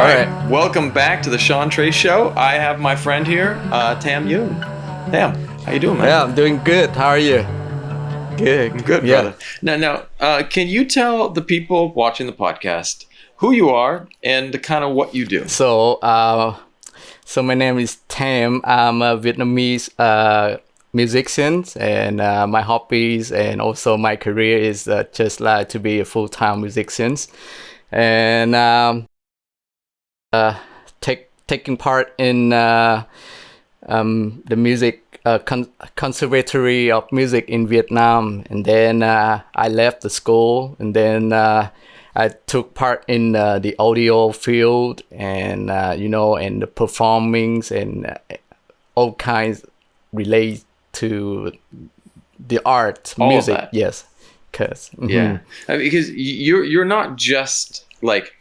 right. Welcome back to the Sean Trace Show. I have my friend here, Tam Duong. Tam, how you doing, man? Yeah, I'm doing good. How are you? Good. I'm good, Yeah. brother. Now, can you tell the people watching the podcast who you are and kind of what you do? So my name is Tam. I'm a Vietnamese musician, and my hobbies and also my career is just like to be a full-time musician, and taking part in the music conservatory of music in Vietnam, and then I left the school, and then I took part in the audio field, and and the performings and all kinds relate to the art, All of music. that. Yes, Yeah, because you're not just like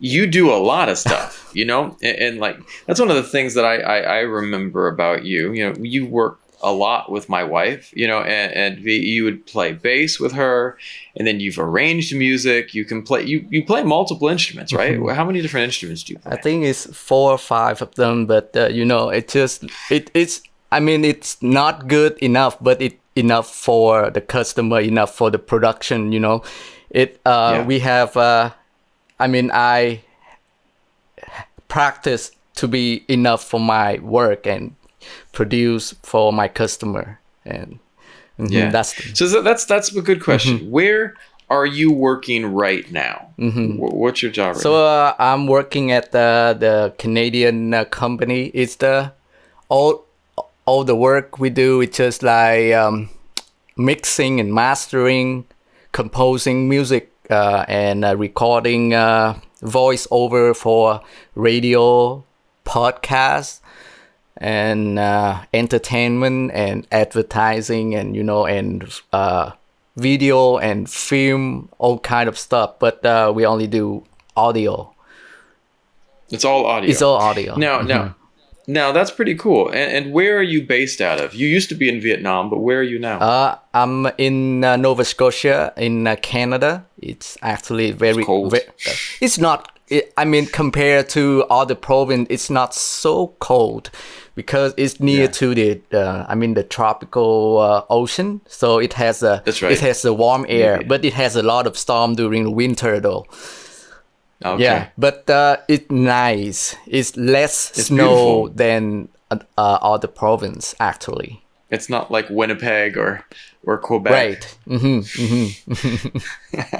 you do a lot of stuff, and like that's one of the things that I remember about you. You work a lot with my wife, and you would play bass with her, and then you've arranged music. You can play you play multiple instruments, right? How many different instruments do you play? I think it's 4 or 5 of them, but it's not good enough, but it enough for the customer, enough for the production. We have. I practice to be enough for my work and produce for my customer, and that's a good question. Where are you working right now? What's your job right now? I'm working at the Canadian company. It's all the work we do. It's just like mixing and mastering, composing music, and recording voice over for radio, podcasts, and entertainment and advertising, and video and film, all kind of stuff. But we only do audio. It's all audio. It's all audio. Now that's pretty cool. And where are you based out of? You used to be in Vietnam, but where are you now? I'm in Nova Scotia in Canada. It's actually very cold. It's not. Compared to other province, it's not so cold because it's near to the tropical ocean. So it has That's right. It has a warm air, but it has a lot of storm during the winter though. Okay. Yeah, but it's nice. It's less It's snow beautiful. than other province actually. It's not like Winnipeg or Quebec. Right.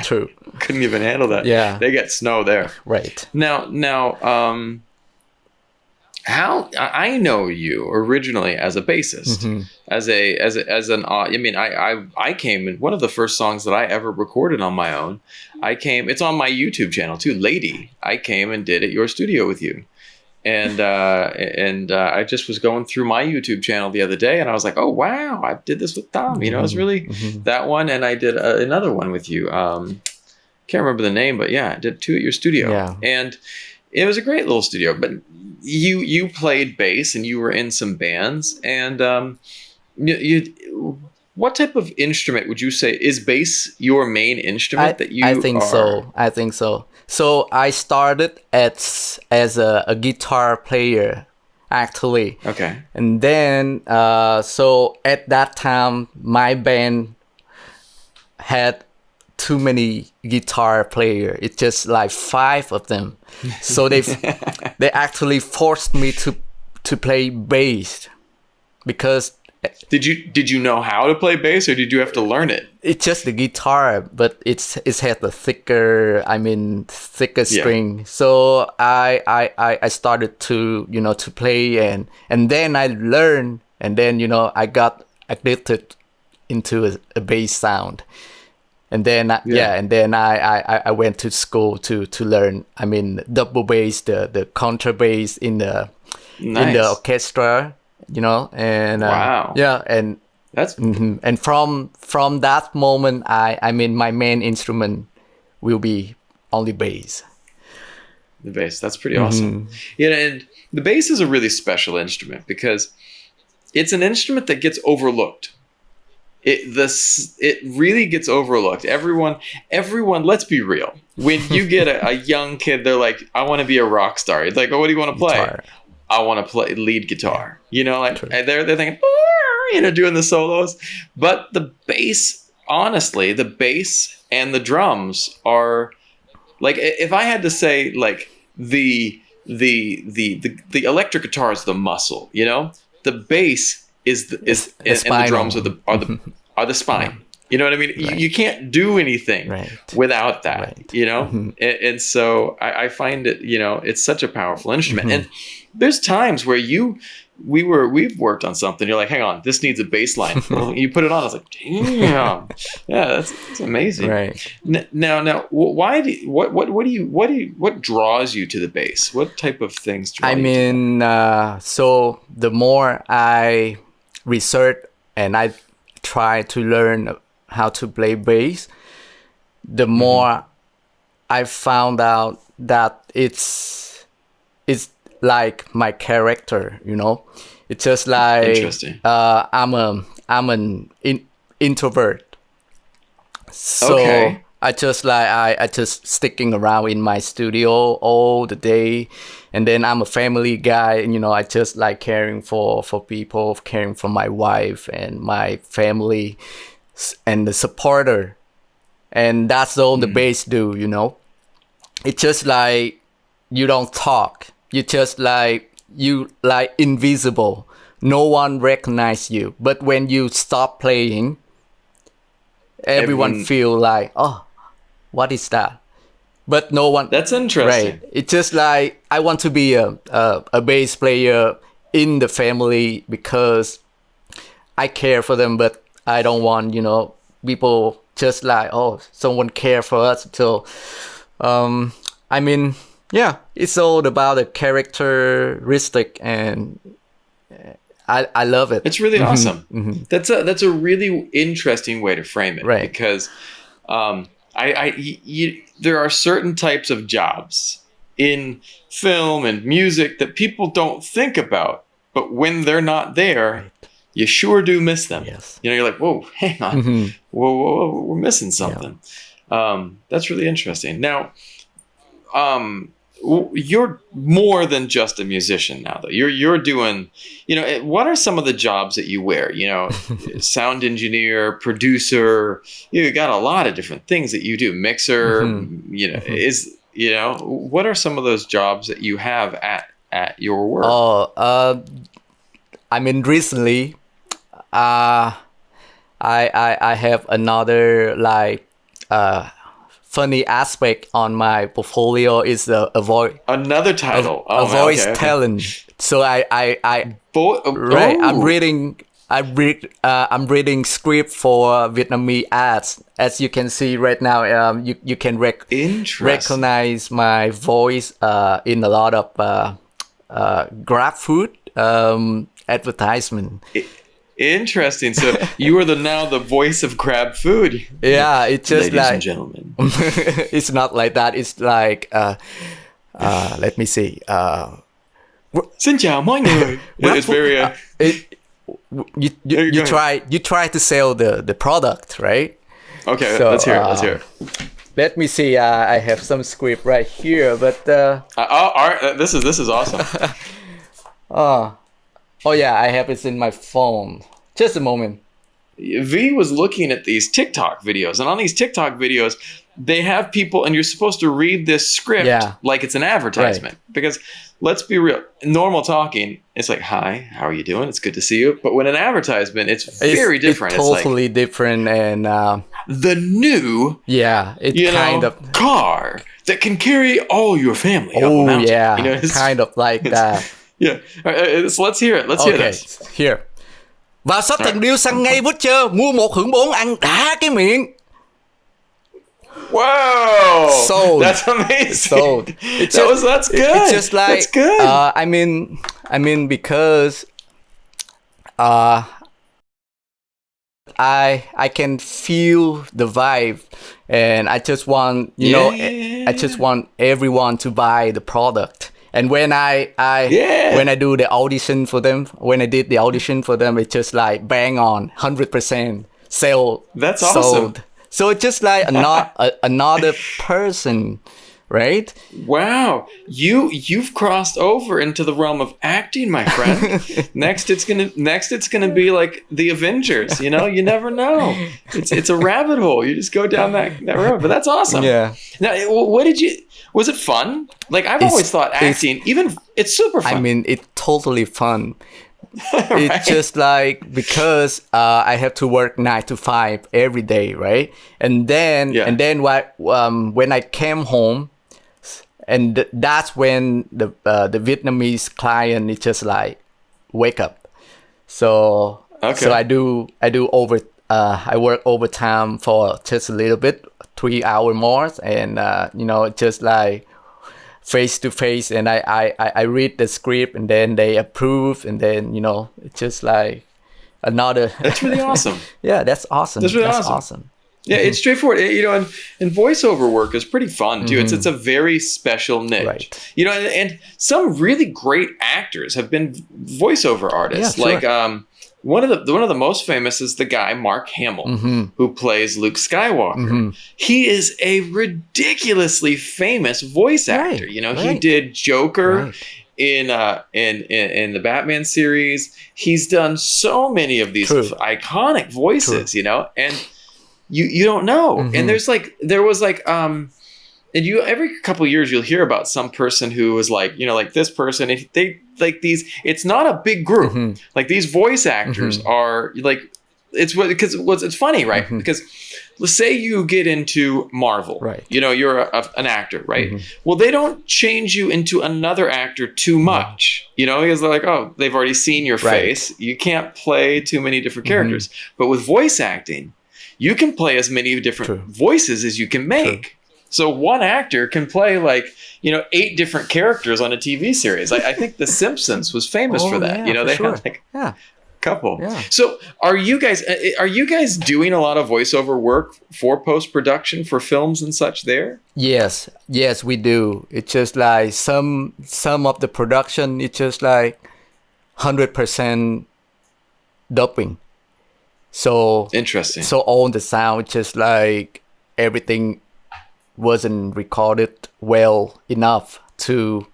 True. Couldn't even handle that. Yeah. They get snow there. Right. Now, how I know you originally as a bassist, I came in one of the first songs that I ever recorded on my own. It's on my YouTube channel too, Lady. I came and did at your studio with you. And I just was going through my YouTube channel the other day, and I was like, "Oh wow, I did this with Tom." It was really that one, and I did another one with you. Can't remember the name, but yeah, I did 2 at your studio, and it was a great little studio. But you played bass, and you were in some bands, and what type of instrument would you say is bass your main instrument that you? I think so. So I started as a guitar player, actually. Okay. And then, so at that time, my band had too many guitar players. It's just like 5 of them. So they actually forced me to play bass because. Did you know how to play bass, or did you have to learn it? It's just the guitar, but it has a thicker string. So I started to to play, and then I learned, and then I got addicted into a bass sound, and then I went to school to learn. Double bass, the contrabass in the orchestra. And wow. And that's and from that moment, my main instrument will be only bass. The bass, that's pretty awesome. And the bass is a really special instrument because it's an instrument that gets overlooked. it really gets overlooked. Everyone, let's be real. When you get a young kid, they're like, I want to be a rock star. It's like, oh, what do you want to play? Guitar. I want to play lead guitar. You know, like True. they're thinking, you know, doing the solos. But the bass, honestly, the bass and the drums are like, if I had to say, like the electric guitar is the muscle, you know, the bass is and the drums are the spine. You know what I mean? Right. You can't do anything without that, Right. you know? And so I find it, you know, it's such a powerful instrument. And there's times where we've worked on something. You're like, hang on, this needs a bass line. Well, you put it on. I was like, damn, yeah, that's amazing. Right. Now, why what draws you to the bass? What type of things draw you to that? So the more I research and I try to learn how to play bass, the more I found out that it's like my character, you know. It's just like Interesting. I'm an introvert, so Okay. I just sticking around in my studio all the day, and then I'm a family guy, and you know I just like caring for people, caring for my wife and my family, and the supporter, and that's all the bass do, you know. It's just like you don't talk. You just like invisible. No one recognize you. But when you stop playing, everyone feel like, oh, what is that? But no one. That's interesting. Right. It's just like I want to be a bass player in the family because I care for them, but I don't want, you know, people just like, oh, someone care for us. So, I mean, yeah, it's all about the characteristic, and I love it. It's really awesome. That's a really interesting way to frame it, Right. because there are certain types of jobs in film and music that people don't think about, but when they're not there, you sure do miss them. Yes. You know, you're like, whoa, hang on, whoa, we're missing something. That's really interesting. Now, you're more than just a musician now, though. You're doing, you know, what are some of the jobs that you wear? You know, sound engineer, producer. You got a lot of different things that you do. Mixer. You know, what are some of those jobs that you have at your work? I mean, recently, I have another like funny aspect on my portfolio is a voice. Another title. A voice talent. So right. I'm reading script for Vietnamese ads. As you can see right now, you can recognize my voice in a lot of Grab food advertisement. Interesting. So you are now the voice of Grab food. Yeah, it's just ladies like, and gentlemen. It's not like that. It's like let me see. Xin chào mọi người. It's very. You try to sell the product, right? Okay, So, let's hear it. Let's hear it. Let me see. I have some script right here, but this is awesome. oh yeah, I have it in my phone. Just a moment. V was looking at these TikTok videos, and on these TikTok videos, they have people, and you're supposed to read this script like it's an advertisement. Right. Because let's be real, normal talking, it's like, hi, how are you doing? It's good to see you. But when an advertisement, it's very different. It's totally different, and the new, car that can carry all your family up a mountain. Yeah, you know, kind of like that. Yeah. So let's hear it. Let's hear this. Here. Và shop tình yêu săn ngay voucher, mua một hưởng 4 ăn đã cái miệng. Wow! Sold. That's amazing. Sold. That's good. It's just like, that's good. I mean because I can feel the vibe, and I just want I just want everyone to buy the product. And when I did the audition for them, it's just like bang on 100%. That's awesome. sold. So it's just like another person, right? Wow, you've crossed over into the realm of acting, my friend. Next it's gonna be like the Avengers. You know, you never know. It's a rabbit hole. You just go down that road. But that's awesome. Yeah. Now, what did you? Was it fun? Like I've always thought acting, even it's super fun. I mean, it's totally fun. Right? It's just like because I have to work 9 to 5 every day, right? And then when I came home, and that's when the Vietnamese client is just like wake up. So so I work overtime for just a little bit, 3 hour more, and just like face to face, and I read the script, and then they approve, and then it's just like another. That's really awesome. Yeah, that's awesome. That's really awesome. Yeah, it's straightforward. And voiceover work is pretty fun too. It's a very special niche. Right. And some really great actors have been voiceover artists. Yeah, sure. Like one of the most famous is the guy Mark Hamill, who plays Luke Skywalker. He is a ridiculously famous voice actor. He did Joker in the Batman series. He's done so many of these iconic voices. And you don't know. And and every couple of years you'll hear about some person who is like this person. If they like these, it's not a big group. Like these voice actors are like, it's funny, right? Because let's say you get into Marvel, right? You're an actor, right? Well, they don't change you into another actor too much, because they're like, oh, they've already seen your face. You can't play too many different characters. But with voice acting, you can play as many different voices as you can make. So one actor can play 8 different characters on a TV series. I think The Simpsons was famous for that. They had a couple. Yeah. So are you guys doing a lot of voiceover work for post-production for films and such there? Yes, we do. It's just like some of the production, it's just like 100% dubbing. So interesting. So all the sound, just like everything wasn't recorded well enough to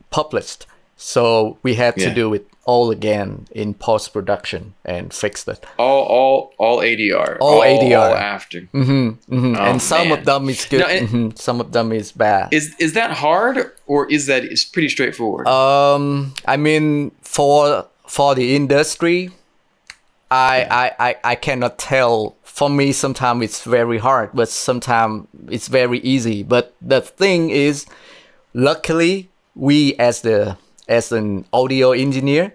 published. So we had to do it all again in post production and fixed it. All ADR. All ADR. All after. Oh, and some of them is good. No, some of them is bad. Is that hard, or is that it's pretty straightforward? I mean, for the industry, I cannot tell. For me, sometimes it's very hard, but sometimes it's very easy. But the thing is, luckily, we as an audio engineer,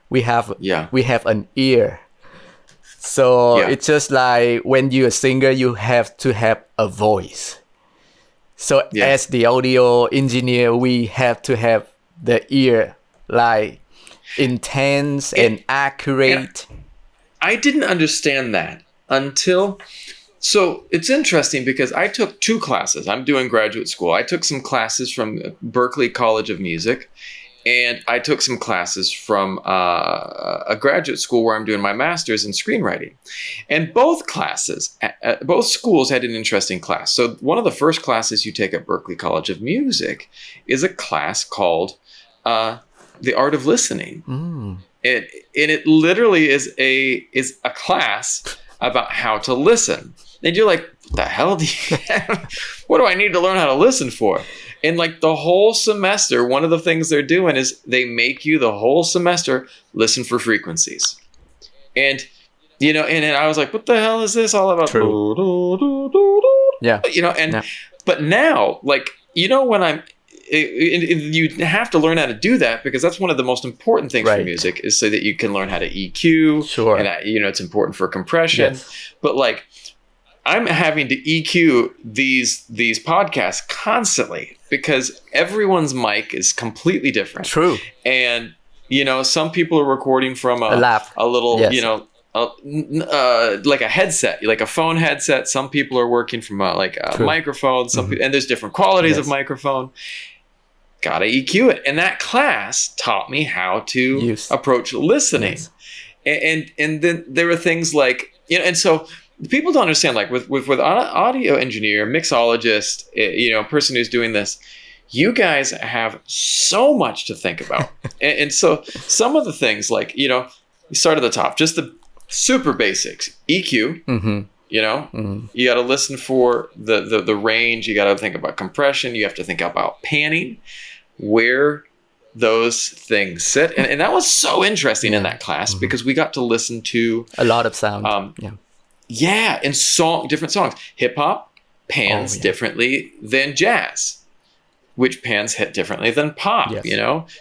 we have an ear. So it's just like when you're a singer, you have to have a voice. So as the audio engineer, we have to have the ear like intense and accurate. And I didn't understand that until... So it's interesting because I took 2 classes. I'm doing graduate school. I took some classes from Berklee College of Music, and I took some classes from a graduate school where I'm doing my master's in screenwriting. And both classes, both schools had an interesting class. So one of the first classes you take at Berklee College of Music is a class called The Art of Listening. And it literally is a class about how to listen. And you're like, what the hell what do I need to learn how to listen for? And like the whole semester, one of the things they're doing is they make you the whole semester listen for frequencies. And, and I was like, what the hell is this all about? Yeah. But now, like, when you have to learn how to do that because that's one of the most important things for music is so that you can learn how to EQ. Sure. And it's important for compression. Yes. But like, I'm having to EQ these podcasts constantly because everyone's mic is completely different. True. And, some people are recording from a little, like a headset, like a phone headset. Some people are working from a microphone. And there's different qualities of microphone. Gotta EQ it. And that class taught me how to approach listening. Yes. and then there are things like, and so people don't understand, like with an audio engineer, mixologist, a person who's doing this, you guys have so much to think about. And so some of the things, like, you start at the top, just the super basics. EQ, you got to listen for the range. You got to think about compression. You have to think about panning, where those things sit. And that was so interesting in that class, because we got to listen to a lot of sound. And different songs. Hip hop pans differently than jazz, which pans hit differently than pop.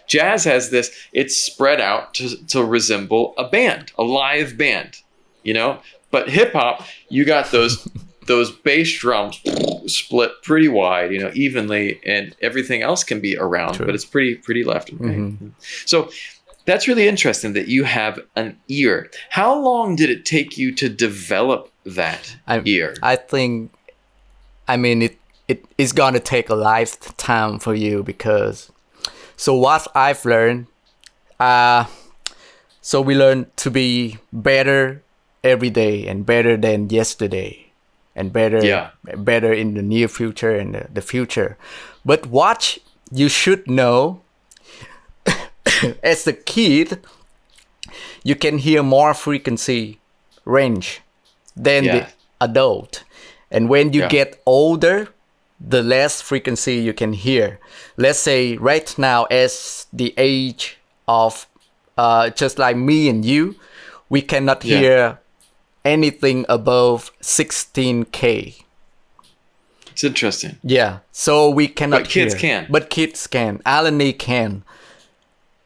Jazz has this, it's spread out to resemble a band, a live band, but hip hop, you got those bass drums split pretty wide, evenly, and everything else can be around. True. But it's pretty left and right. So that's really interesting that you have an ear. How long did it take you to develop that ear? I think, it is gonna take a lifetime for you, because so what I've learned, so we learn to be better every day, and better than yesterday, and better in the near future and the future. But what you should know, as a kid, you can hear more frequency range than the adult, and when you get older, the less frequency you can hear. Let's say right now, as the age of just like me and you, we cannot hear anything above 16K. It's interesting. Yeah, so we cannot But kids hear. can. But kids can. Alan can.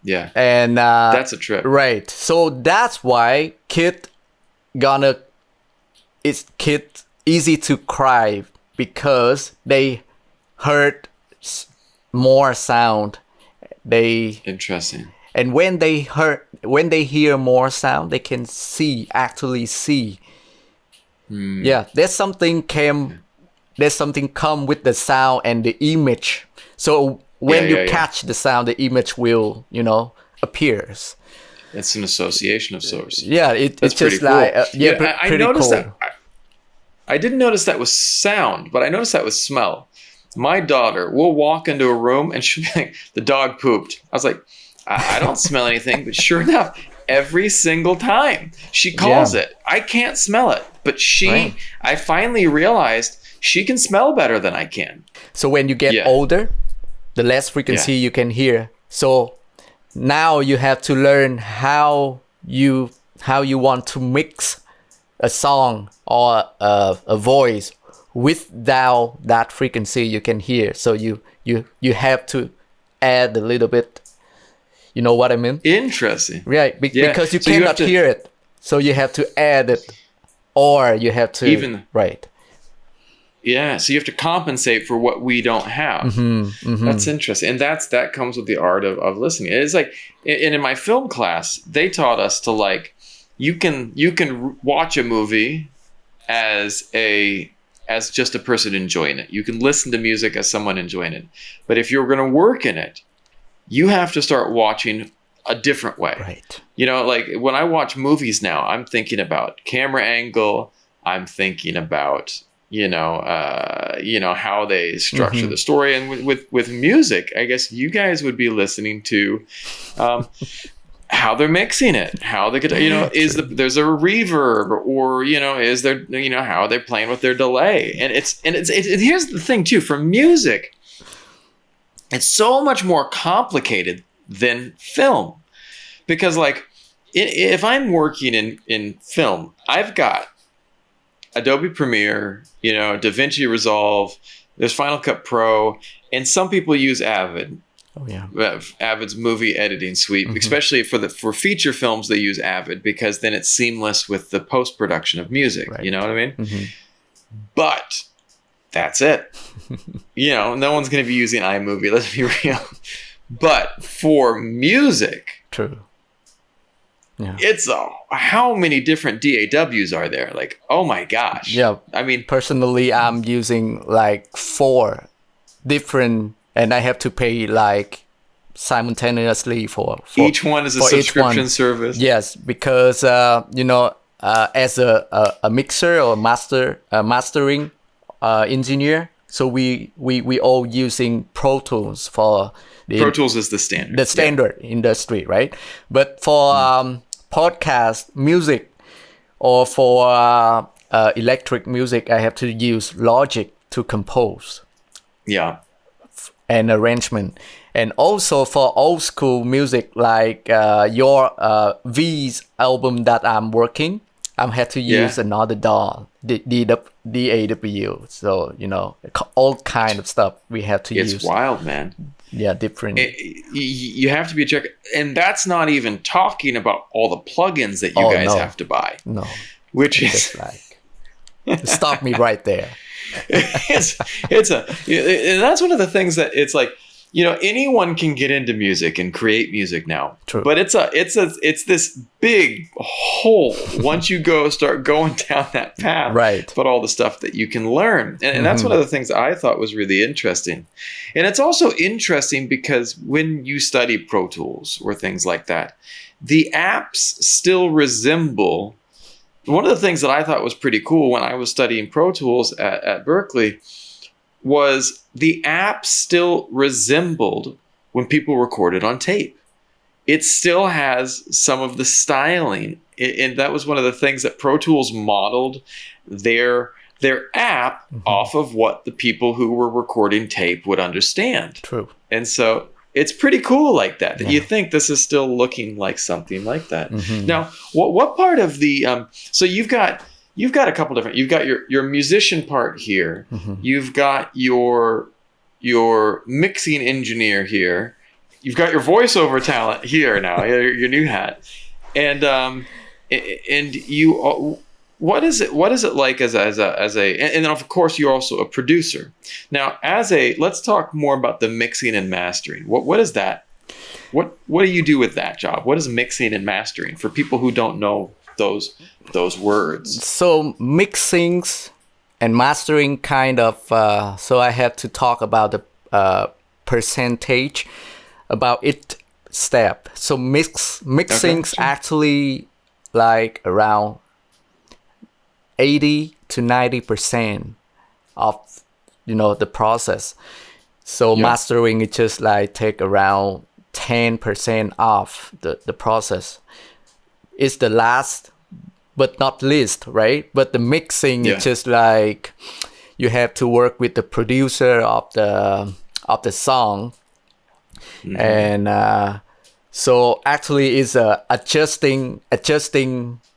Yeah. And that's a trip. Right. So that's why it's easy to cry, because they heard more sound. Interesting. And when they hear more sound, they can actually see. Yeah, there's something come with the sound and the image. So when you catch the sound, the image will, appears. It's an association of sorts. Yeah, it's just cool. like I noticed cool. that. I didn't notice that was sound, but I noticed that was smell. My daughter will walk into a room and she'll be like, "The dog pooped." I was like, I don't smell anything, but sure enough, every single time she calls it. I can't smell it, but I finally realized she can smell better than I can. So when you get older, the less frequency you can hear. So now you have to learn how you want to mix a song or a voice without that frequency you can hear. So you have to add a little bit. You know what I mean? Interesting. Right, because you cannot hear it. So you have to add it, or you have to... Right. Yeah, so you have to compensate for what we don't have. That's interesting. And that comes with the art of listening. It's like, and in my film class, they taught us to, like, you can watch a movie as just a person enjoying it. You can listen to music as someone enjoying it. But if you're going to work in it, you have to start watching a different way. Right. Like when I watch movies now, I'm thinking about camera angle. I'm thinking about, how they structure the story. And with music, I guess you guys would be listening to how they're mixing it, how they could, there's a reverb, or, is there, how they're playing with their delay. And it's here's the thing too, for music, it's so much more complicated than film, because like if I'm working in film, I've got Adobe Premiere, DaVinci Resolve, there's Final Cut Pro, and some people use Avid. Oh yeah, Avid's movie editing suite, especially for feature films. They use Avid because then it's seamless with the post production of music. Right. You know what I mean? But that's it. No one's going to be using iMovie. Let's be real. But for music, true. Yeah. It's how many different DAWs are there? Like, oh my gosh. Yeah. I mean, personally, I'm using like 4 different, and I have to pay like simultaneously for each one is a for each one. subscription service. Yes, because as a mixer or mastering engineer, so we all using Pro Tools for Pro Tools is the standard. The standard industry, right? But for podcast music or for electric music, I have to use Logic to compose. Yeah. And arrangement. And also for old school music, like your V's album that I'm working, I had to use another DAW, DAW. So, all kind of stuff we have to use. It's wild, man. Yeah, different. You have to be a checker. And that's not even talking about all the plugins that you guys have to buy. No. Which is like, stop me right there. And that's one of the things that it's like, anyone can get into music and create music now. True. But it's this big hole once you start going down that path. Right. But all the stuff that you can learn. And that's one of the things I thought was really interesting. And it's also interesting because when you study Pro Tools or things like that, the apps still resemble. One of the things that I thought was pretty cool when I was studying Pro Tools at Berkeley was the app still resembled when people recorded on tape. It still has some of the styling. And that was one of the things that Pro Tools modeled their app off of what the people who were recording tape would understand. True. And so it's pretty cool like that you think this is still looking like something like that. Now, what part of the so you've got a couple different. You've got your musician part here. You've got your mixing engineer here. You've got your voiceover talent here now. Your new hat, and you. What is it like as a and then of course you're also a producer. Now let's talk more about the mixing and mastering. What is that? What do you do with that job? What is mixing and mastering for people who don't know those words? So mixings and mastering kind of so I have to talk about the percentage about each step. So mixings actually like around 80 to 90% of the process. So mastering it just like take around 10% off the process. It's the last but not least, right? But the mixing is just like you have to work with the producer of the song. And so actually is adjusting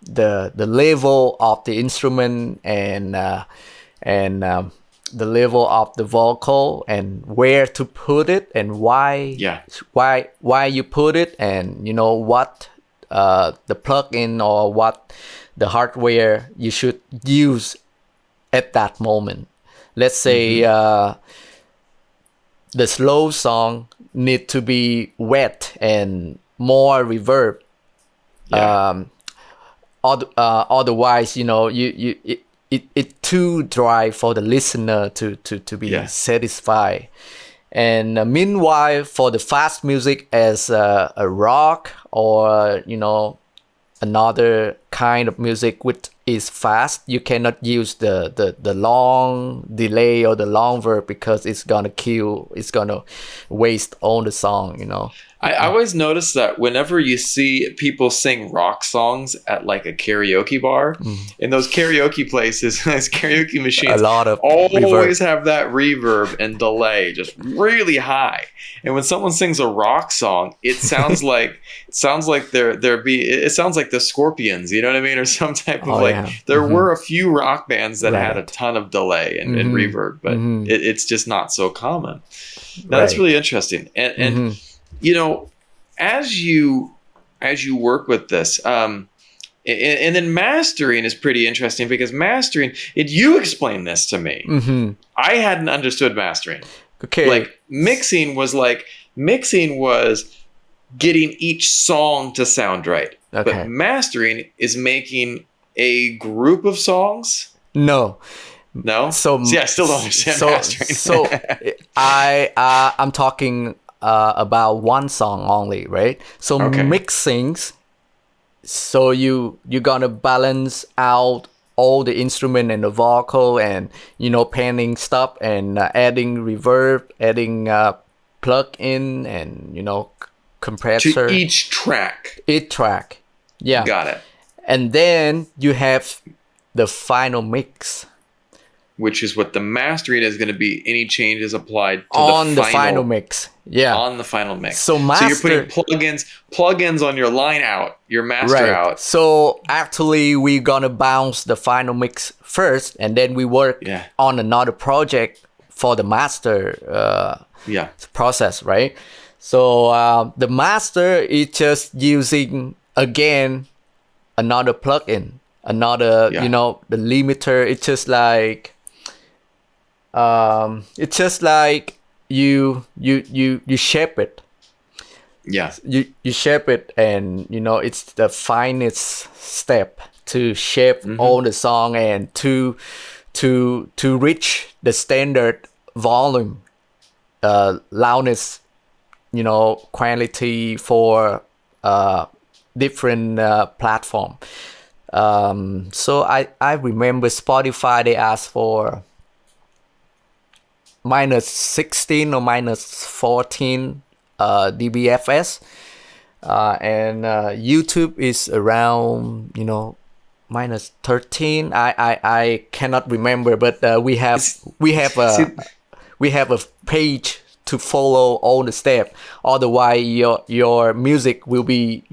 the level of the instrument and the level of the vocal and where to put it and why you put it, and what the plug-in or what the hardware you should use at that moment. Let's say the slow song need to be wet and more reverb. Otherwise, it too dry for the listener to be satisfied. And meanwhile, for the fast music as a rock or another kind of music which is fast, you cannot use the long delay or the long verb because it's gonna waste all the song. I always notice that whenever you see people sing rock songs at like a karaoke bar, in those karaoke places, those karaoke machines, a lot of always reverb. have that reverb and delay just really high. And when someone sings a rock song, it sounds like it sounds like the Scorpions, you know what I mean, or some type of there were a few rock bands that had a ton of delay and reverb, but it's just not so common. Now that's really interesting, and as you work with this, and then mastering is pretty interesting because mastering, and you explained this to me. I hadn't understood mastering. Okay. Like mixing was getting each song to sound right. Okay. But mastering is making a group of songs. No. So I still don't understand mastering. So I'm talking about one song only, right? So Okay. mixings, so you're gonna balance out all the instrument and the vocal, and panning stuff, and adding reverb, adding plug in, and To compressor, each track. each track. Yeah. Got it. And then you have the final mix Which is what the mastering is going to be. Any changes applied to on the final mix. Yeah. On the final mix. So you're putting plugins on your line out, your master right. out. So actually, we're gonna bounce the final mix first, and then we work on another project for the master process, right? So the master is just using again another plugin, another the limiter. It's just like you shape it. Yeah. You shape it, and it's the finest step to shape all the song, and to reach the standard volume, loudness, quality for different platform. So I remember Spotify, they asked for -16 or -14 dBFS, and YouTube is around -13. I cannot remember, but we have a page to follow all the steps. Otherwise, your music will be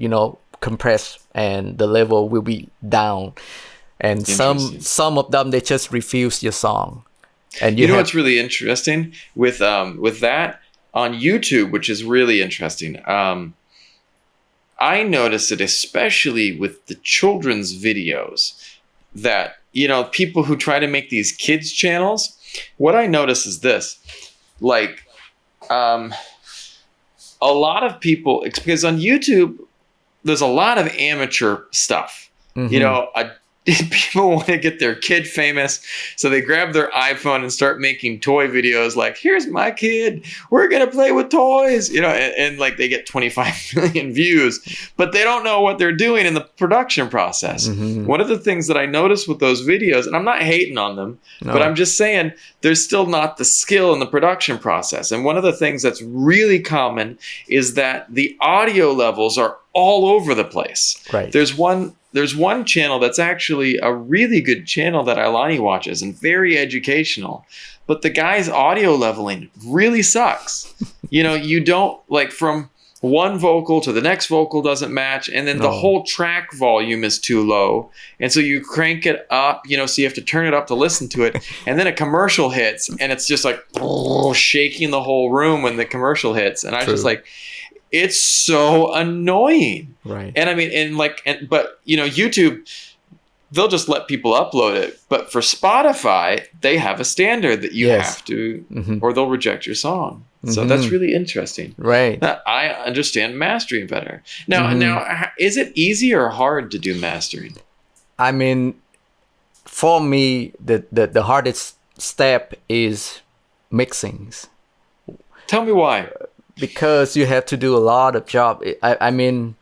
compressed, and the level will be down. And some of them, they just refuse your song. And what's really interesting with that on YouTube, which is really interesting. I noticed it especially with the children's videos that, people who try to make these kids channels, what I notice is this, like, a lot of people, because on YouTube, there's a lot of amateur stuff, people want to get their kid famous, so they grab their iPhone and start making toy videos like, here's my kid, we're going to play with toys, and like they get 25 million views, but they don't know what they're doing in the production process. One of the things that I noticed with those videos, and I'm not hating on them, but I'm just saying there's still not the skill in the production process. And one of the things that's really common is that the audio levels are all over the place. Right. There's one channel that's actually a really good channel that Ilani watches and very educational, but the guy's audio leveling really sucks. You don't, like, from one vocal to the next vocal doesn't match, and then the whole track volume is too low, and so you crank it up, so you have to turn it up to listen to it, and then a commercial hits, and it's just like shaking the whole room when the commercial hits, and I was just like, it's so annoying. Right. And I mean, but YouTube, they'll just let people upload it. But for Spotify, they have a standard that you have to, or they'll reject your song. So that's really interesting. Right. I understand mastering better. Now, is it easy or hard to do mastering? I mean, for me, the hardest step is mixings. Tell me why. Because you have to do a lot of job. I mean,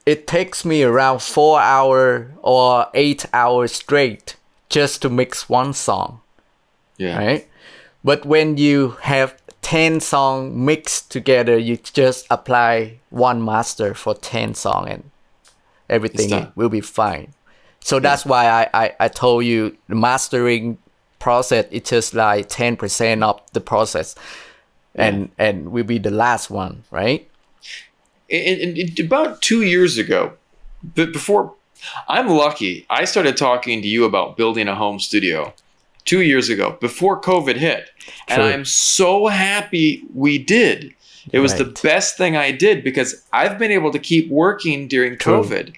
it takes me around 4 hours or 8 hours straight just to mix one song. Yeah. Right. But when you have 10 songs mixed together, you just apply one master for 10 songs, and everything will be fine. So that's why I told you the mastering process, it's just like 10% of the process, and will be the last one, right? And about 2 years ago, but before, I'm lucky, I started talking to you about building a home studio 2 years ago, before COVID hit. And I'm so happy we did. It was the best thing I did, because I've been able to keep working during COVID.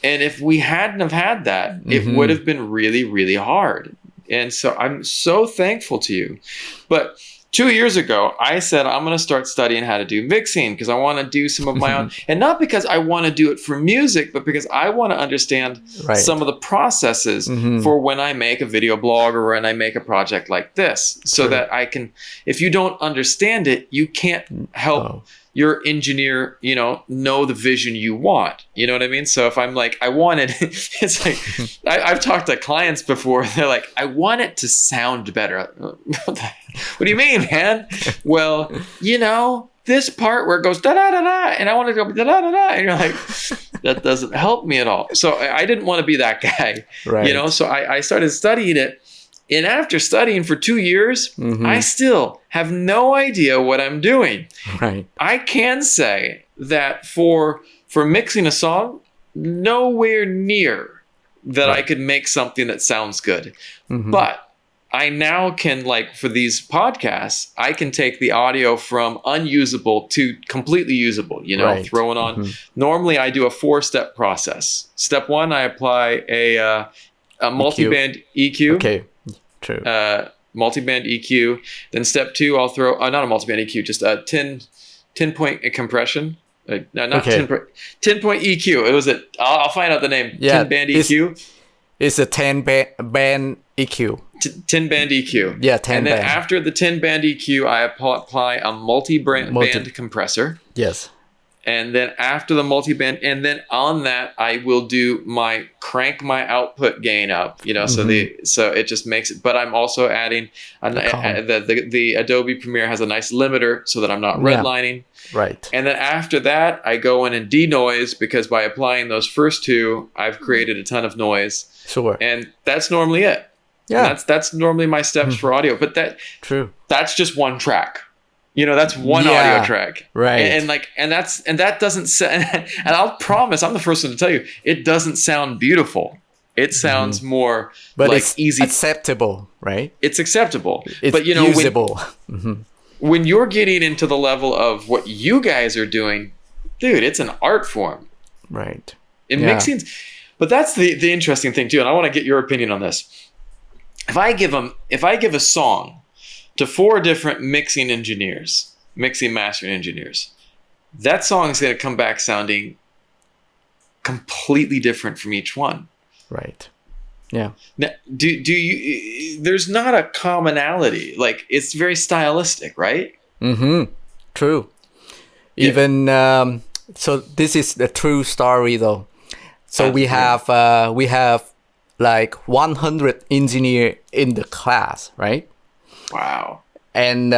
And if we hadn't have had that, it would have been really, really hard. And so I'm so thankful to you. But 2 years ago, I said I'm going to start studying how to do mixing because I want to do some of my own, and not because I want to do it for music, but because I want to understand Right. some of the processes for when I make a video blog or when I make a project like this, so True. that I can. If you don't understand it, you can't help your engineer, know the vision you want. You know what I mean? So if I'm like, I wanted, it's like, I've talked to clients before. They're like, I want it to sound better. What do you mean, man? Well, this part where it goes da da da da, and I want to go da da da da, and you're like, that doesn't help me at all. So I didn't want to be that guy, Right. So I started studying it. And after studying for 2 years, I still have no idea what I'm doing. Right. I can say that for mixing a song, nowhere near that I could make something that sounds good. But I now can, like, for these podcasts, I can take the audio from unusable to completely usable, Right. throw it on. Normally I do a 4-step process. Step 1, I apply a multi-band EQ. Okay. True. Multi-band EQ. Then step 2, I'll throw not a multi-band EQ, just a 10-point compression. No, not 10-point EQ. It was I'll find out the name. 10-band EQ. It's a 10-band EQ. 10-band EQ. Yeah, 10 And then band. after the 10-band EQ, I apply a multi-band compressor. Yes. And then after the multi-band, and then on that, I will do crank my output gain up, so it just makes it, but I'm also adding, the Adobe Premiere has a nice limiter so that I'm not redlining. Right. And then after that, I go in and denoise, because by applying those first 2, I've created a ton of noise. Sure. And that's normally it. Yeah. And that's normally my steps for audio, but True. that's just one track. That's one audio track, right? And that doesn't sound. And I'll promise, I'm the first one to tell you, it doesn't sound beautiful. It sounds more but like it's easy, acceptable, right? It's acceptable. It's but usable. When you're getting into the level of what you guys are doing, dude, it's an art form, right? In mixing. But that's the interesting thing too, and I want to get your opinion on this. If I give a song to 4 different mixing mastering engineers, that song is going to come back sounding completely different from each one. Right. Yeah. Now, do you? There's not a commonality. Like, it's very stylistic, right? True. Even so, this is the true story though. So we have like 100 engineer in the class, right? Wow. And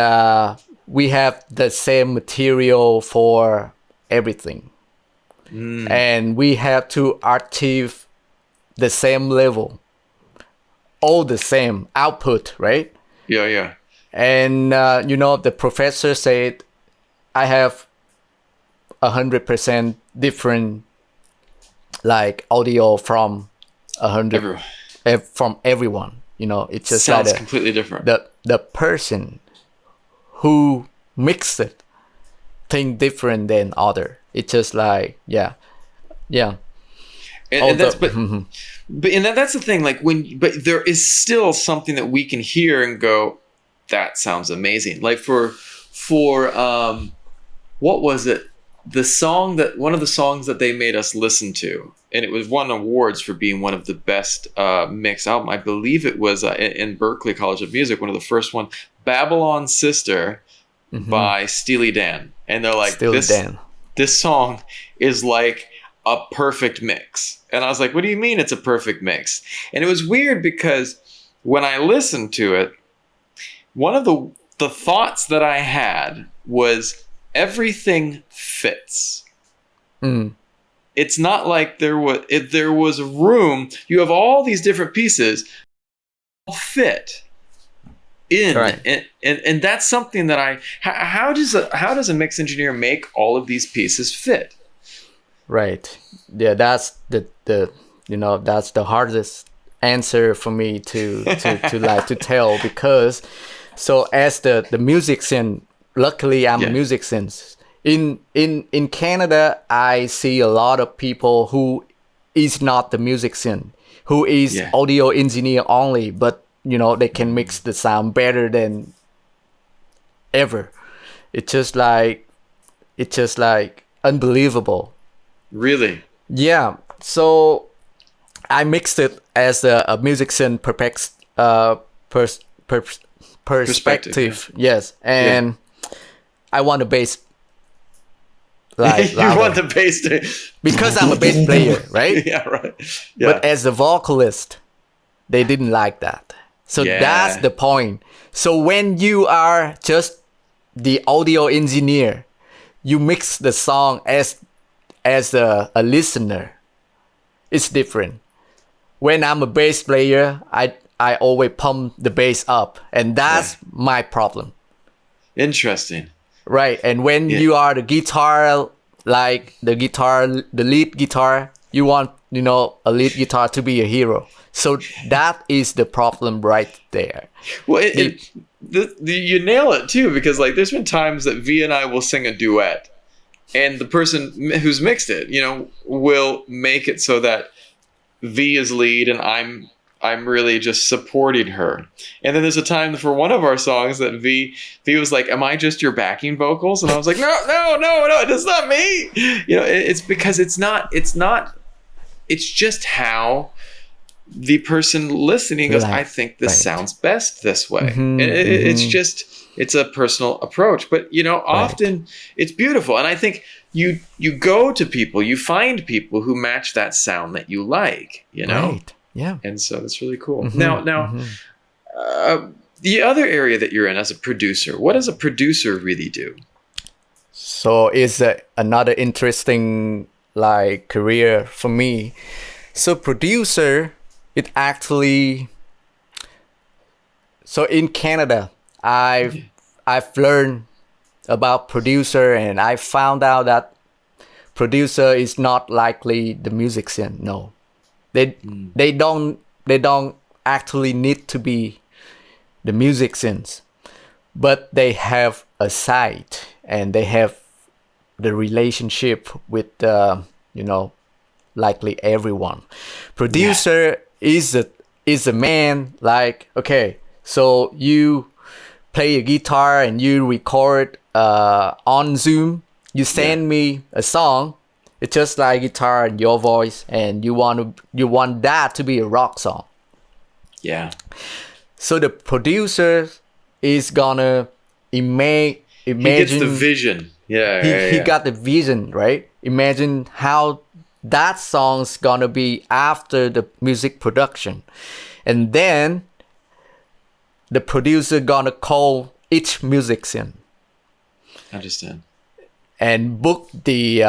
we have the same material for everything. And we have to achieve the same level, all the same output, right? Yeah. And the professor said, I have 100% different, like, audio from 100 from everyone. It's just sounds like completely different. The person who mixed it think different than other. It's just like yeah. And that's that's the thing. Like, but there is still something that we can hear and go, that sounds amazing. Like for what was it? One of the songs that they made us listen to, and it was won awards for being one of the best mix album. I believe it was in Berklee College of Music, one of the first one, Babylon Sister by Steely Dan. And they're like, this song is like a perfect mix. And I was like, what do you mean it's a perfect mix? And it was weird because when I listened to it, one of the thoughts that I had was everything fits. It's not like there was room. You have all these different pieces all fit in, right. and that's something that how does a mix engineer make all of these pieces fit? Right. Yeah, that's the that's the hardest answer for me to like to tell, because so as the musician, luckily I'm a musician. In Canada, I see a lot of people who is not the musician, who is audio engineer only, but they can mix the sound better than ever. It's just like unbelievable. Really? Yeah. So I mixed it as a musician pers- pers- perspective. Yes, Yeah. and I want the bass like You want louder the bass to. because I'm a bass player, right? Yeah, right. Yeah. But as a vocalist, they didn't like that. So that's Yeah. the point. So when you are just the audio engineer, you mix the song as a listener. It's different. When I'm a bass player, I always pump the bass up, and that's my problem. Interesting. Right. And when Yeah. you are the guitar, like the lead guitar, you want, a lead guitar to be a hero. So that is the problem right there. Well, you nail it too, because like there's been times that V and I will sing a duet, and the person who's mixed it, will make it so that V is lead and I'm really just supporting her. And then there's a time for one of our songs that V was like, "Am I just your backing vocals?" And I was like, "No, it's not me." It's because it's not. It's just how the person listening goes, Right. "I think this Right. sounds best this way." It's a personal approach, but often it's beautiful. And I think you go to people, you find people who match that sound that you like, Right. Yeah. and so that's really cool. Now, the other area that you're in as a producer, what does a producer really do? So it's another interesting like career for me. So producer, it actually. So in Canada, I've learned about producer, and I found out that producer is not likely the musician. No, they don't actually need to be the musicians, but they have a side and they have the relationship with likely everyone. Producer is a man like, okay, so you play a guitar and you record on Zoom. You send me a song. It's just like guitar and your voice, and you want that to be a rock song. Yeah. So the producer is gonna imagine. He gets the vision. Yeah. He got the vision, right? Imagine how that song's gonna be after the music production, and then the producer gonna call each musician Understand. and book the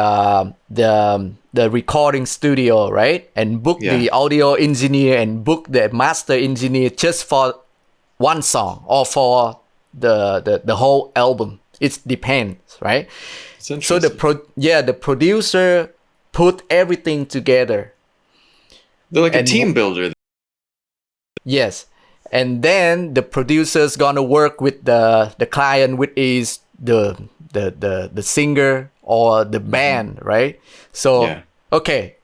recording studio, right? And book the audio engineer and book the master engineer just for one song or for the whole album. It depends, right? So the producer put everything together. They're like a team builder. Yes. And then the producer's gonna work with the client, which is the singer or the band, right? So okay,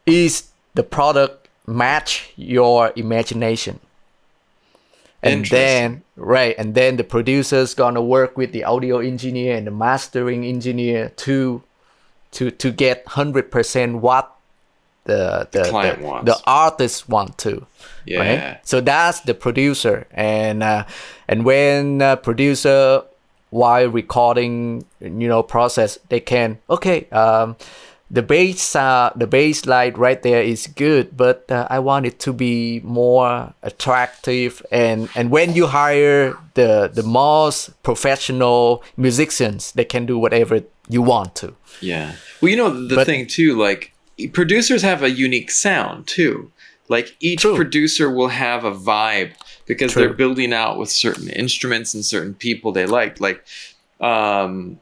is the product match your imagination? And then the producer's gonna work with the audio engineer and the mastering engineer to get 100% what the client wants, the artist want to. Yeah. Right? So that's the producer, and when producer while recording, process, they can the bass line right there is good, but I want it to be more attractive. And when you hire the most professional musicians, they can do whatever you want to. Yeah. Well, the thing too, like producers have a unique sound too. Like each producer will have a vibe because they're building out with certain instruments and certain people they like. Like the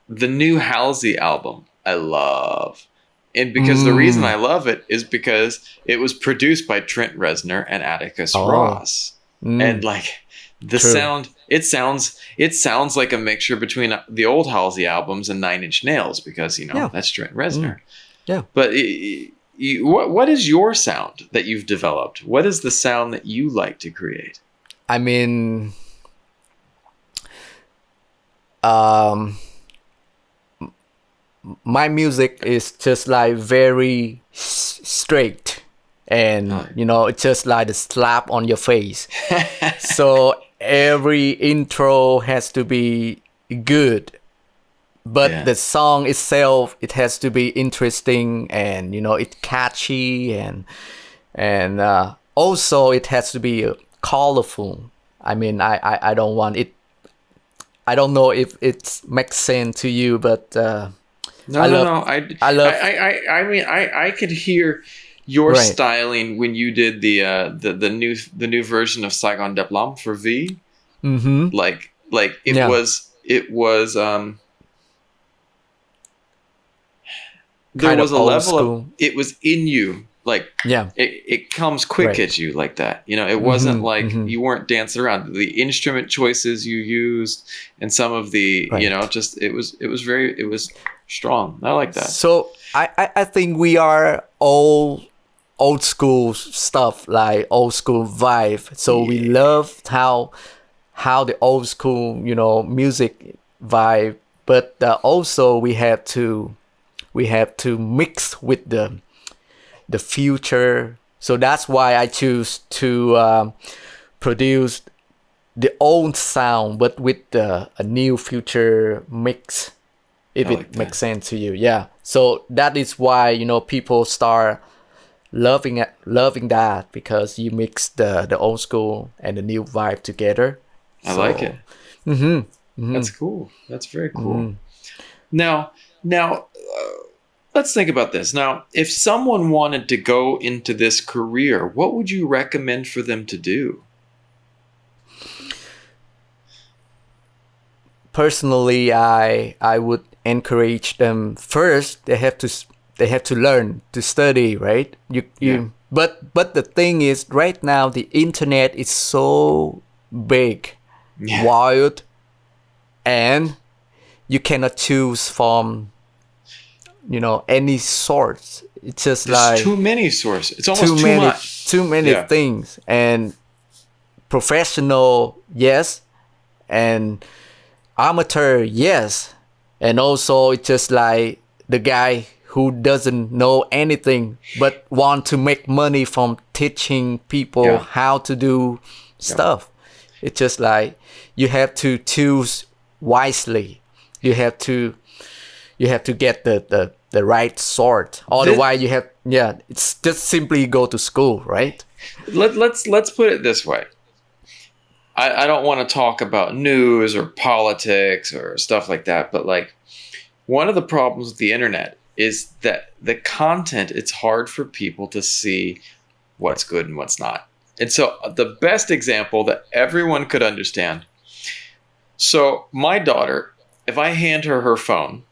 new Halsey album, I love. And because the reason I love it is because it was produced by Trent Reznor and Atticus Ross. And like the sound, it sounds like a mixture between the old Halsey albums and Nine Inch Nails because, that's Trent Reznor. Yeah. But what is your sound that you've developed? What is the sound that you like to create? I mean, um, my music is just like very straight, and it's just like a slap on your face. So every intro has to be good, but the song itself, it has to be interesting, and it's catchy, and also it has to be colorful. I mean, I don't want it. I don't know if it makes sense to you, but no. I love. I mean, I could hear your styling when you did the new version of Saigon Dep Lam for V. Mm-hmm. Like it was there kind was of a old level school. of it was in you. Like it comes quick at you like that. It wasn't like you weren't dancing around. The instrument choices you used and some of the just it was strong. I like that. So I think we are all old school stuff, like old school vibe. So we love how the old school music vibe, but also we have to mix with the future. So that's why I choose to produce the old sound, but with a new future mix, if it makes sense to you. Yeah. So that is why people start loving that, because you mix the old school and the new vibe together. I like it. That's cool. That's very cool. Now. Let's think about this. Now, if someone wanted to go into this career, what would you recommend for them to do? Personally, I would encourage them first. They have to learn to study, right? But the thing is, right now the internet is so big, wild, and you cannot choose from any source. It's just There's too many sources. It's almost too much. Too many things. And professional, yes, and amateur, yes, and also it's just like the guy who doesn't know anything but want to make money from teaching people how to do stuff. It's just like you have to choose wisely. You have to get the right sort. Otherwise, it's just simply go to school, right? Let's put it this way. I don't want to talk about news or politics or stuff like that, but like one of the problems with the internet is that the content, it's hard for people to see what's good and what's not. And so the best example that everyone could understand. So my daughter, if I hand her phone,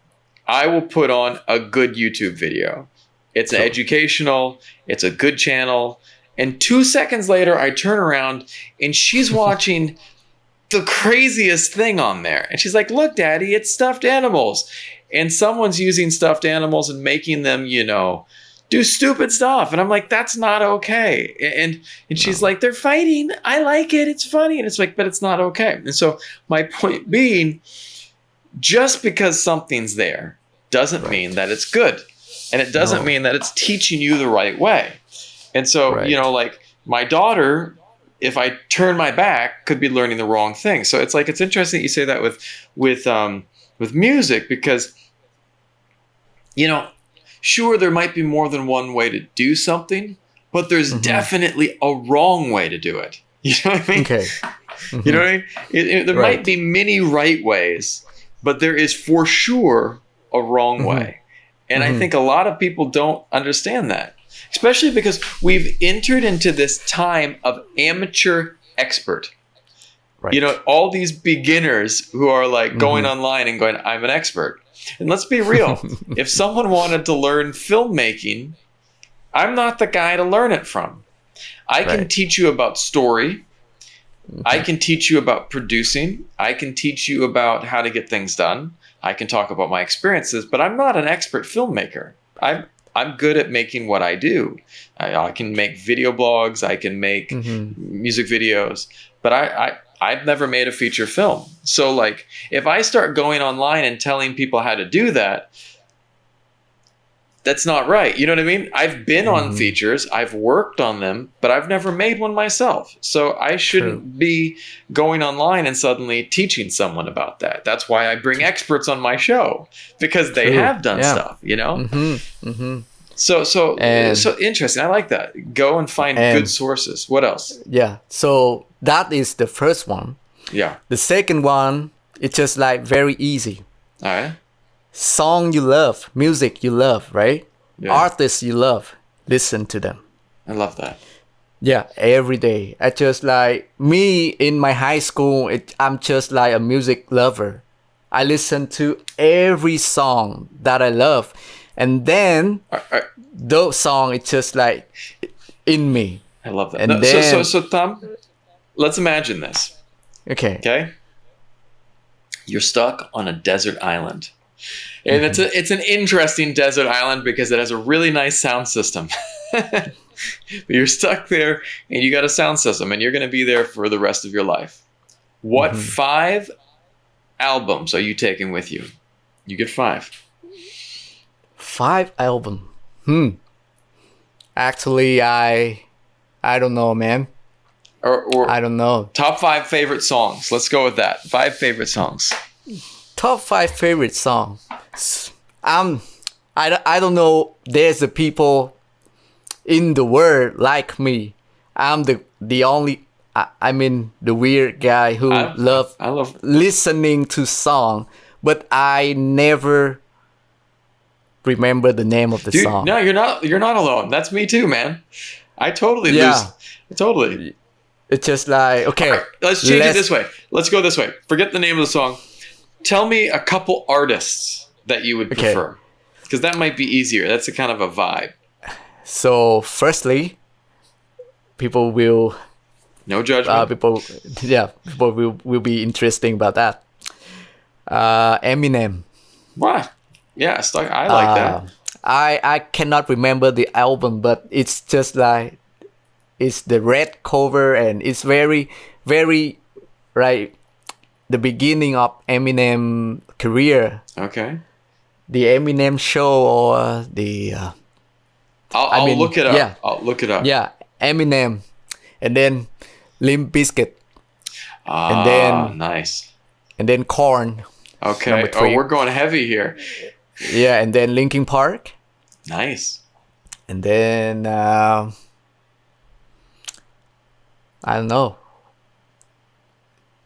I will put on a good YouTube video. It's educational. It's a good channel. And 2 seconds later, I turn around and she's watching the craziest thing on there. And she's like, look, Daddy, it's stuffed animals. And someone's using stuffed animals and making them, do stupid stuff. And I'm like, that's not okay. And she's like, they're fighting. I like it. It's funny. And it's like, but it's not okay. And so my point being, just because something's there doesn't mean that it's good. And it doesn't mean that it's teaching you the right way. And so, like my daughter, if I turn my back, could be learning the wrong thing. So it's like, it's interesting that you say that with music, because, sure, there might be more than one way to do something, but there's definitely a wrong way to do it. You know what I mean? Okay. You know what I mean? There might be many right ways, but there is for sure a wrong way. And I think a lot of people don't understand that, especially because we've entered into this time of amateur expert. Right. All these beginners who are like going online and going, I'm an expert. And let's be real. If someone wanted to learn filmmaking, I'm not the guy to learn it from. I can teach you about story. I can teach you about producing. I can teach you about how to get things done. I can talk about my experiences, but I'm not an expert filmmaker. I'm good at making what I do. I can make video blogs. I can make music videos, but I've never made a feature film. So like if I start going online and telling people how to do that, that's not right. You know what I mean? I've been on features, I've worked on them, but I've never made one myself. So I shouldn't be going online and suddenly teaching someone about that. That's why I bring experts on my show, because they have done stuff, you know? So interesting. I like that. Go and find good sources. What else? Yeah. So that is the first one. Yeah. The second one, it's just like very easy. All right. Song you love, music you love, right? Yeah. Artists you love, listen to them. I love that. Yeah, every day. I just like me in my high school. I'm just like a music lover. I listen to every song that I love, and then those songs, it's just like in me. I love that. And then, so Tam, let's imagine this. Okay. Okay. You're stuck on a desert island. And it's an interesting desert island because it has a really nice sound system. But you're stuck there and you got a sound system and you're going to be there for the rest of your life. What 5 albums are you taking with you? You get 5. 5 albums. Actually, I don't know, man. Or I don't know. Top 5 favorite songs. Let's go with that. 5 favorite songs. Top 5 favorite songs. I don't know. There's the people in the world like me. I'm the only. I mean the weird guy who I love listening to song, but I never remember the name of the song. No, you're not alone. That's me too, man. I totally lose. Totally. It's just like, okay. Right, let's change it this way. Let's go this way. Forget the name of the song. Tell me a couple artists that you would prefer, because that might be easier. That's a kind of a vibe. So, firstly, people will. No judgment. People will be interesting about that. Eminem. What? Yeah, I like that. I cannot remember the album, but it's just like it's the red cover and it's very, very right. The beginning of Eminem career. Okay. The Eminem show or the. I'll look it up. Yeah. I'll look it up. Yeah, Eminem, and then Limp Bizkit. And then nice. And then Korn. Okay. Oh, we're going heavy here. Yeah, and then Linkin Park. Nice. And then I don't know.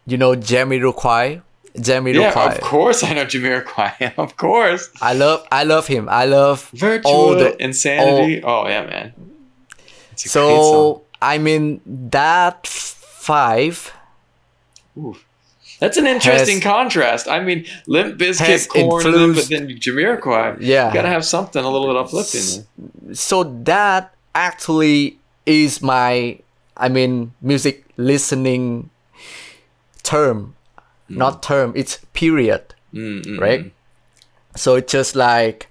You know Jamiroquai? Yeah, of course I know Jamiroquai. Of course. I love him. I love Virtual Insanity. Oh yeah, man. It's a great song. I mean that 5. Ooh. That's an interesting contrast. I mean, Limp Bizkit, Korn, but then Jamiroquai. Yeah. You gotta have something a little bit uplifting there. So that actually is my, music listening term. Not term, it's period. Right? So it's just like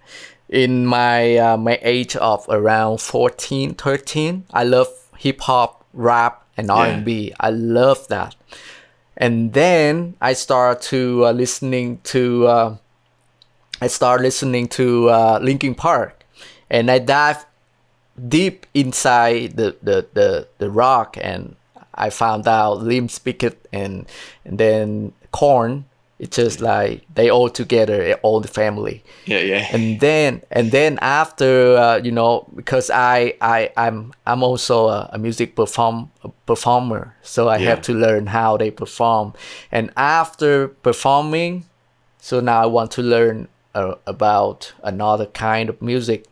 in my my age of around 14, 13, I love hip hop, rap, and R&B. I love that. And then I start to listening to Linkin Park, and I dive deep inside the rock, and I found out Limp Bizkit and then Korn. It's just like they all together, all the family. Yeah. And then after because I'm also a music performer, so I have to learn how they perform. And after performing, so now I want to learn about another kind of music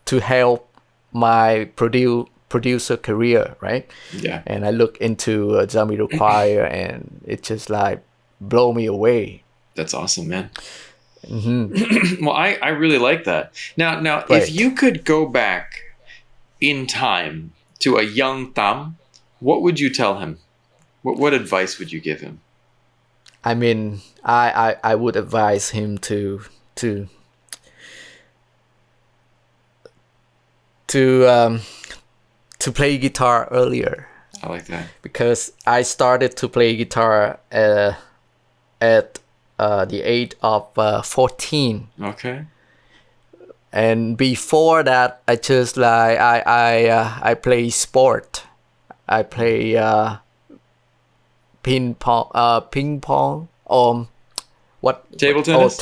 to help my producer career, right? Yeah. And I look into Jamiroquai, and it's just like blow me away. That's awesome, man. Well, I really like that. Now, right. If you could go back in time to a young Tam, what would you tell him? What advice would you give him? I mean, I would advise him to play guitar earlier. I like that. because I started to play guitar at the age of 14. Okay. And before that, I just like I play sport. I play ping pong, what Table oh tennis?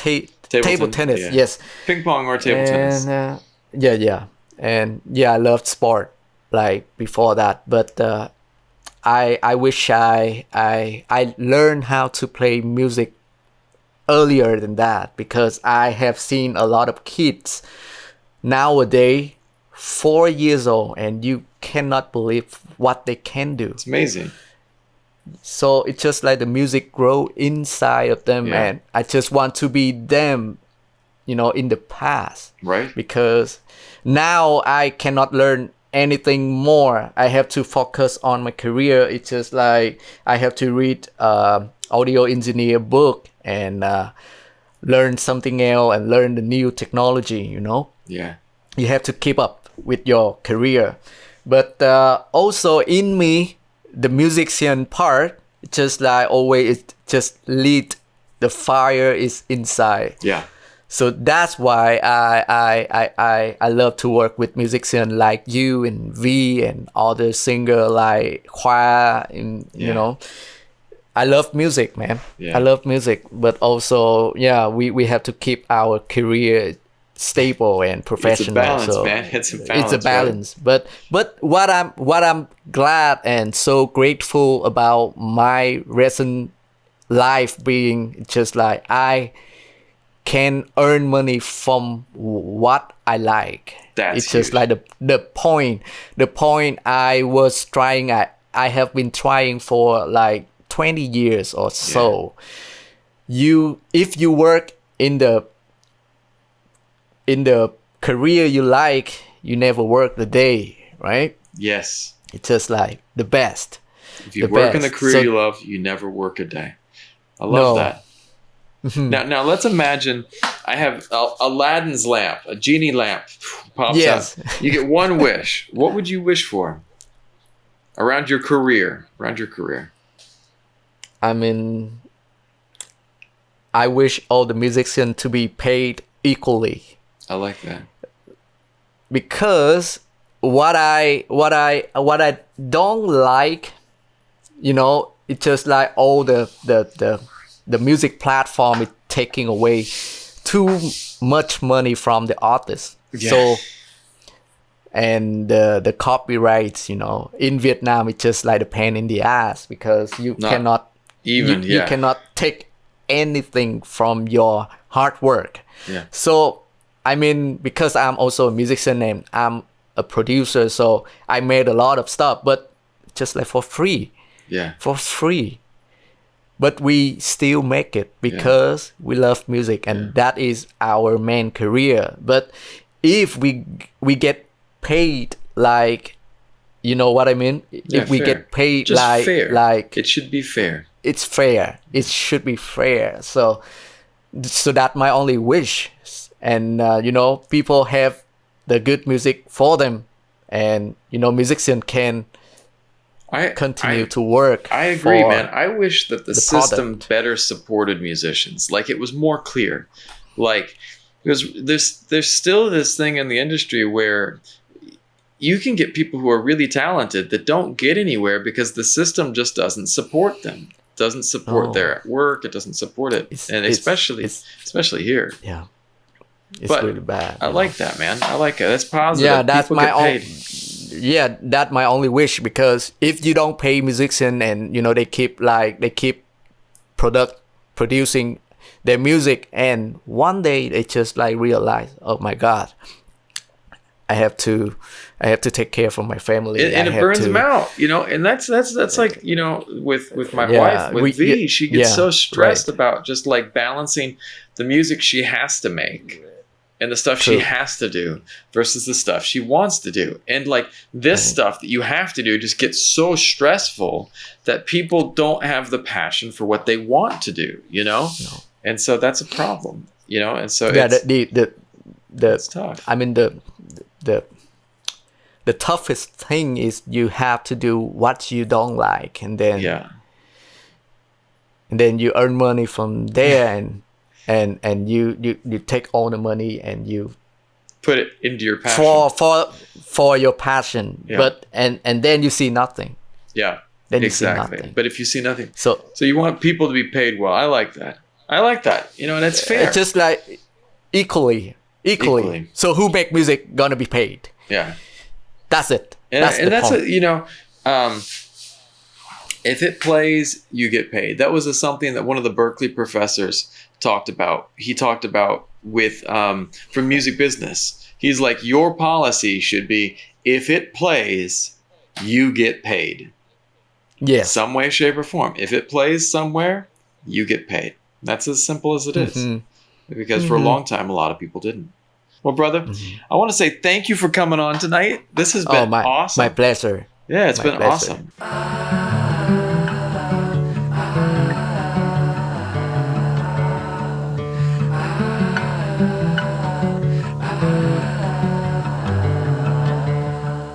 table tennis, Yeah. yes. Ping pong or table And tennis. yeah, and yeah, I loved sport like before that, but I wish I learned how to play music earlier than that, because I have seen a lot of kids nowadays 4 years old, and you cannot believe what they can do. It's amazing. So it's just like the music grow inside of them, Yeah. and I just want to be them, in the past. Right? Because now I cannot learn anything more. I have to focus on my career. It's just like I have to read audio engineer book and learn something else and learn the new technology. Yeah. You have to keep up with your career. But also in me, the musician part, just like always, it just lead the fire is inside. Yeah. So that's why I love to work with musicians like you and V and other singer like Khoa, and I love music, man. Yeah. I love music, but also we have to keep our career stable and professional. balance, so man. It's a It's balance, a right? balance. But what I'm glad and so grateful about my recent life being just like I can earn money from what I like. That's it's just huge. like the point I was trying. I have been trying for like 20 years or so. If you work in the career you like, you never work the day, right? Yes. It's just like the best. If you The work in the best. career So- you love, you never work a day. I love No. that. Now let's imagine I have Aladdin's lamp, a genie lamp pops Yes. out. You get one wish. What would you wish for around your career? I mean, I wish all the musicians to be paid equally, I like that. because what I don't like, it's just like all the music platform is taking away too much money from the artists. Yeah. So and the copyrights, in Vietnam, it's just like a pain in the ass, because you Not cannot even, you yeah. cannot take anything from your hard work. Yeah. So I mean, because I'm also a musician and I'm a producer, so I made a lot of stuff, but just like for free. Yeah. But we still make it because we love music, and that is our main career. But if we get paid like, you know what I mean? Yeah, if we fair. get paid Just like fair. like It should be fair. it's fair. It should be fair. So that's my only wish. And people have the good music for them, and musicians can continue to work. I agree, for man. I wish that the system product. better supported musicians. Like it was more clear. Like because there's still this thing in the industry where you can get people who are really talented that don't get anywhere because the system just doesn't support them. Doesn't support their work. It doesn't support it, and especially here. Yeah, it's But really bad. I like that, man. I like it. That's positive. Yeah, that's People my get own. paid. Yeah, that's my only wish, because if you don't pay musicians and they keep producing their music, and one day they just like realize, oh my God, I have to take care of my family, and it burns them out, and that's like, with my wife, with V, she gets so stressed about just like balancing the music she has to make and the stuff she has to do versus the stuff she wants to do. And like this stuff that you have to do just gets so stressful that people don't have the passion for what they want to do, No. And so that's a problem, and so it's it's tough. I mean the the toughest thing is you have to do what you don't like, and then you earn money from there, and you take all the money and you put it into your passion for your passion. But and then you see nothing. Then you see nothing. But if you see nothing, so you want people to be paid well. I like that. And it's fair. It's just like equally. So who make music gonna be paid? That's it. That's if it plays, you get paid. That was something that one of the Berkeley professors talked about. He talked about with from music business. He's like, your policy should be, if it plays, you get paid. Yes. Some way, shape, or form. If it plays somewhere, you get paid. That's as simple as it is. Because for a long time, a lot of people didn't. Well, brother, I want to say thank you for coming on tonight. This has been awesome. My pleasure. Yeah, it's been awesome.